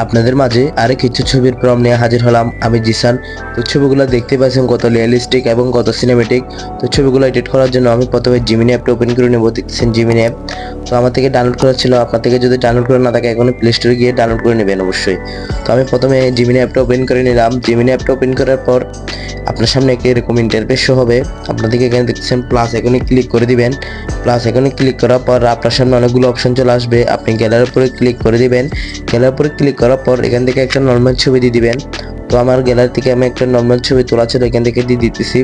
আপনাদের মাঝে আরো কিছু ছবির প্রম নিয়ে হাজির হলাম আমি জিসান। তো ছবিগুলো দেখতে পাচ্ছেন কত রিয়েলিস্টিক এবং কত সিনেমেটিক। তো ছবিগুলো এডিট করার জন্য আমি প্রথমে জিমিনি অ্যাপটা ওপেন করে নেব। দেখছেন জিমিনি অ্যাপ, তো আমার থেকে ডাউনলোড করা ছিল, আপনার থেকে যদি ডাউনলোড করে না থাকে এখন প্লে স্টোরে গিয়ে ডাউনলোড করে নেবেন অবশ্যই। তো আমি প্রথমে জিমিনি অ্যাপটা ওপেন করে নিলাম। জিমিনি অ্যাপটা ওপেন করার পর আপনার সামনে একটি এরকম ইন্টারফেস শো হবে। আপনাদেরকে এখানে দেখছেন প্লাস এখানে ক্লিক করে দিবেন। প্লাস এখানে ক্লিক করার পর আপনার সামনে অনেকগুলো অপশন চলে আসবে, আপনি গ্যালারির উপরে ক্লিক করে দিবেন। গ্যালারির উপরে ক্লিক করার পর এখান থেকে একটা নর্মাল ছবি দিয়ে দিবেন। তো আমার গ্যালারি থেকে আমি একটা নর্মাল ছবি তোলা ছিল, এখান থেকে দিয়ে দিতেছি।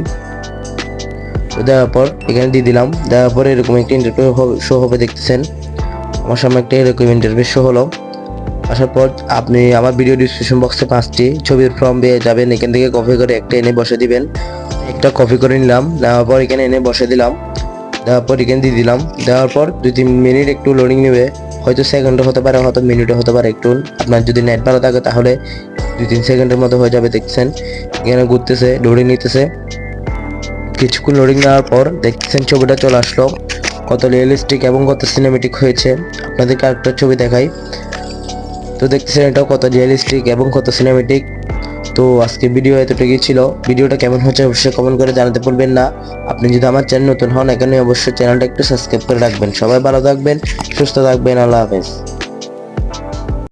তো দেওয়ার পর এখানে দিয়ে দিলাম। দেওয়ার পর এরকম একটা ইন্টারফেস শো হবে, দেখতেছেন আমার সামনে একটা এরকম ইন্টারফেস শো হলো। আসার পর আপনি আমার ভিডিও ডিসক্রিপশন বক্সে 5টি ছবির ফর্ম পেয়ে যাবেন, এখান থেকে কপি করে একটা এনে বসে দিবেন। একটা কপি করে নিলাম, নেওয়ার পর এখানে এনে বসে দিলাম। দেওয়ার পর এখানে দিয়ে দিলাম। দেওয়ার পর 2-3 মিনিট একটু লোডিং নেবে, হয়তো সেকেন্ডও হতে পারে, হয়তো মিনিটও হতে পারে। একটু আপনার যদি নেট ভালো থাকে তাহলে 2-3 সেকেন্ডের মতো হয়ে যাবে। দেখছেন এখানে ঘুরতেছে, লোডিং নিতেছে। কিছুক্ষণ লোডিং নেওয়ার পর দেখছেন ছবিটা চলে আসলো, কত রিয়েলিস্টিক এবং কত সিনেমেটিক হয়েছে। আপনাদেরকে আরেকটা ছবি দেখাই। তো দেখতেছেন এটাও কত রিয়েলিস্টিক এবং কত সিনেমেটিক। তো আজকে ভিডিও এতটুকুই ছিল। ভিডিওটা কেমন হচ্ছে অবশ্যই কমেন্ট করে জানাতে ভুলবেন না। আপনি যদি আমার চ্যানেল নতুন হন এখানে অবশ্যই চ্যানেলটা একটু সাবস্ক্রাইব করে রাখবেন। সবাই ভালো থাকবেন, সুস্থ থাকবেন, আল্লাহ হাফেজ।